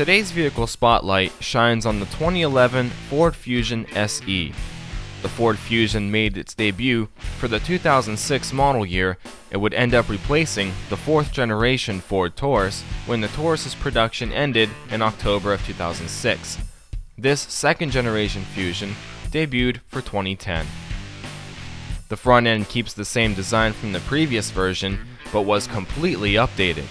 Today's vehicle spotlight shines on the 2011 Ford Fusion SE. The Ford Fusion made its debut for the 2006 model year. It would end up replacing the fourth generation Ford Taurus when the Taurus's production ended in October of 2006. This second generation Fusion debuted for 2010. The front end keeps the same design from the previous version, but was completely updated.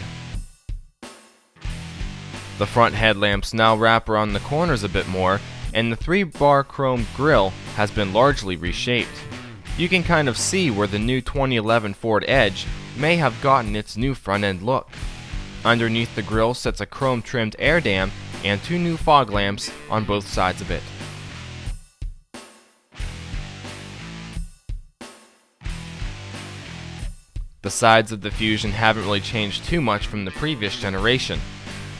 The front headlamps now wrap around the corners a bit more, and the 3-bar chrome grille has been largely reshaped. You can kind of see where the new 2011 Ford Edge may have gotten its new front end look. Underneath the grille sits a chrome trimmed air dam and 2 new fog lamps on both sides of it. The sides of the Fusion haven't really changed too much from the previous generation.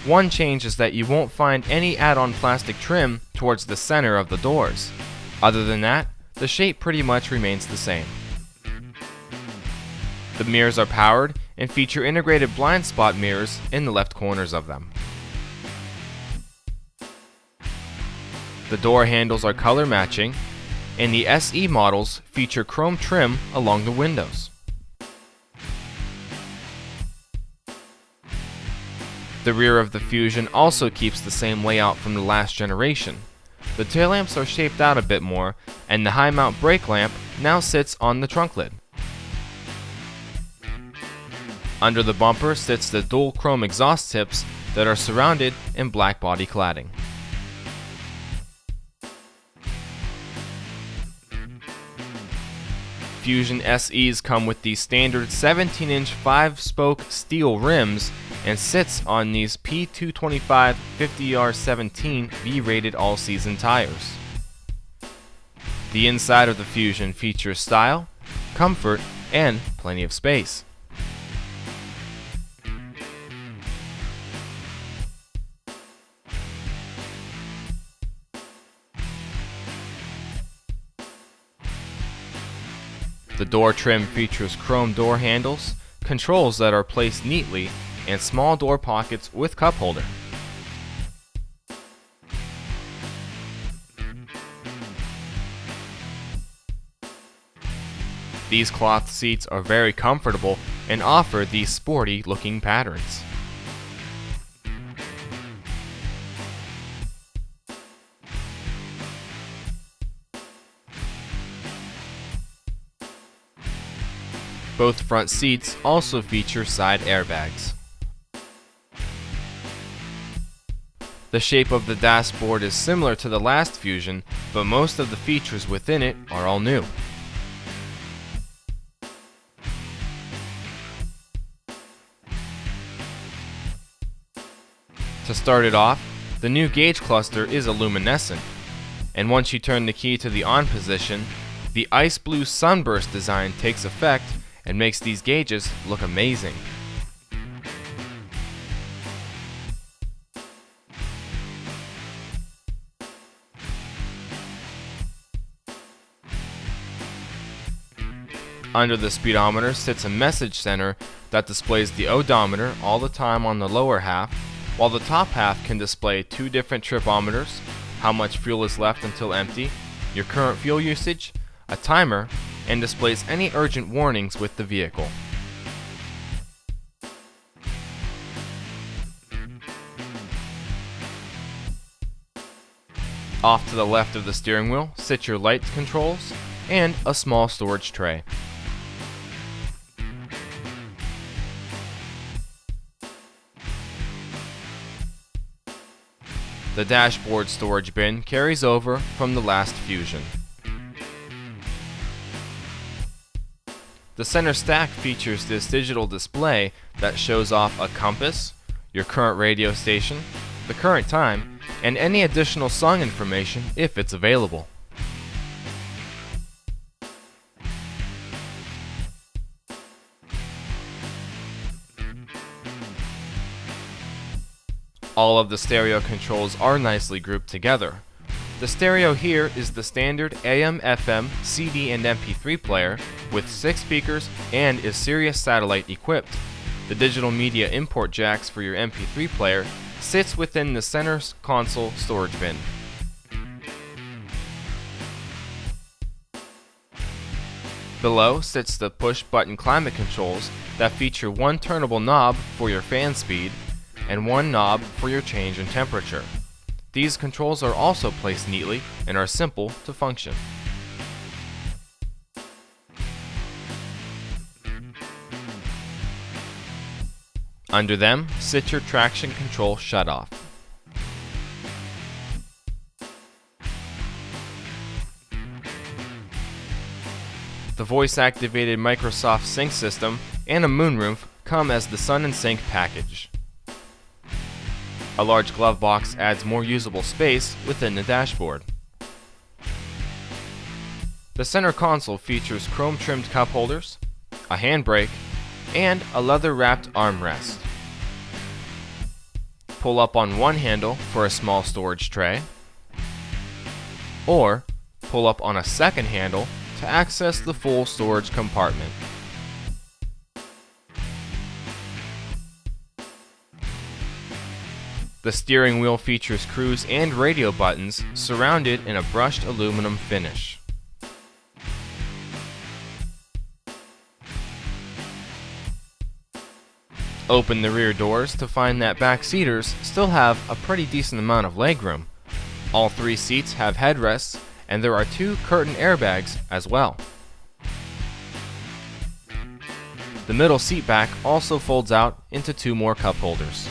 One change is that you won't find any add-on plastic trim towards the center of the doors. Other than that, the shape pretty much remains the same. The mirrors are powered and feature integrated blind spot mirrors in the left corners of them. The door handles are color matching, and the SE models feature chrome trim along the windows. The rear of the Fusion also keeps the same layout from the last generation. The tail lamps are shaped out a bit more, and the high mount brake lamp now sits on the trunk lid. Under the bumper sits the dual chrome exhaust tips that are surrounded in black body cladding. Fusion SEs come with the standard 17-inch 5-spoke steel rims and sits on these P225 50R17 V-rated all-season tires. The inside of the Fusion features style, comfort, and plenty of space. The door trim features chrome door handles, controls that are placed neatly, and small door pockets with cup holder. These cloth seats are very comfortable and offer these sporty looking patterns. Both front seats also feature side airbags. The shape of the dashboard is similar to the last Fusion, but most of the features within it are all new. To start it off, the new gauge cluster is luminescent, and once you turn the key to the on position, the ice blue sunburst design takes effect and makes these gauges look amazing. Under the speedometer sits a message center that displays the odometer all the time on the lower half, while the top half can display 2 different tripometers, how much fuel is left until empty, your current fuel usage, a timer, and displays any urgent warnings with the vehicle. Off to the left of the steering wheel sit your light controls and a small storage tray. The dashboard storage bin carries over from the last Fusion. The center stack features this digital display that shows off a compass, your current radio station, the current time, and any additional song information if it's available. All of the stereo controls are nicely grouped together. The stereo here is the standard AM, FM, CD, and MP3 player with 6 speakers and is Sirius satellite equipped. The digital media import jacks for your MP3 player sits within the center console storage bin. Below sits the push-button climate controls that feature one turnable knob for your fan speed and one knob for your change in temperature. These controls are also placed neatly and are simple to function. Under them sits your traction control shutoff. The voice-activated Microsoft Sync system and a moonroof come as the Sun & Sync package. A large glove box adds more usable space within the dashboard. The center console features chrome-trimmed cup holders, a handbrake, and a leather-wrapped armrest. Pull up on one handle for a small storage tray, or pull up on a second handle to access the full storage compartment. The steering wheel features cruise and radio buttons surrounded in a brushed aluminum finish. Open the rear doors to find that back seaters still have a pretty decent amount of legroom. All three seats have headrests, and there are two curtain airbags as well. The middle seat back also folds out into two more cup holders.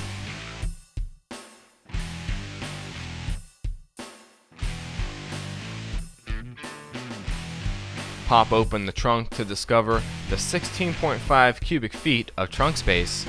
Pop open the trunk to discover the 16.5 cubic feet of trunk space,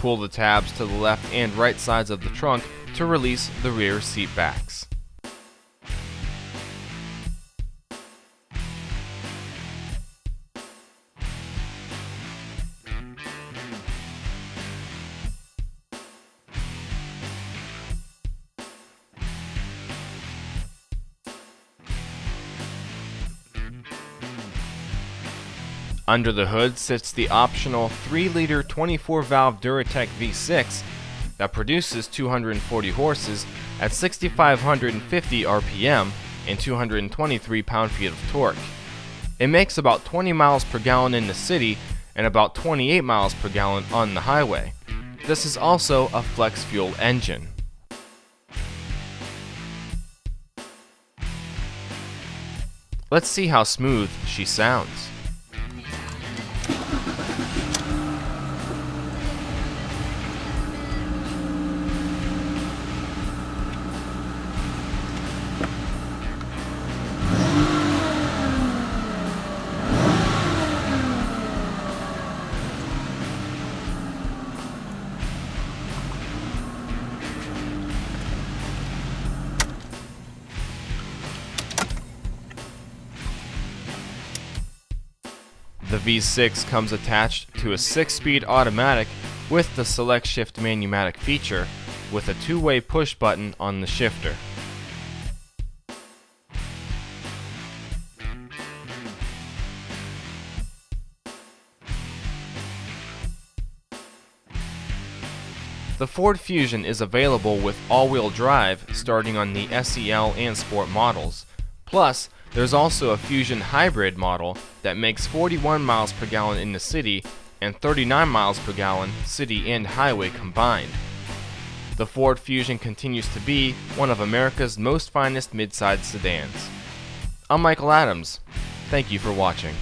pull the tabs to the left and right sides of the trunk to release the rear seat backs. Under the hood sits the optional 3-liter 24-valve Duratec V6 that produces 240 horses at 6,550 RPM and 223 pound-feet of torque. It makes about 20 miles per gallon in the city and about 28 miles per gallon on the highway. This is also a flex-fuel engine. Let's see how smooth she sounds. The V6 comes attached to a 6-speed automatic with the Select Shift Manumatic feature, with a 2-way push button on the shifter. The Ford Fusion is available with all-wheel drive starting on the SEL and Sport models. Plus, there's also a Fusion Hybrid model that makes 41 miles per gallon in the city and 39 miles per gallon city and highway combined. The Ford Fusion continues to be one of America's most finest mid-size sedans. I'm Michael Adams. Thank you for watching.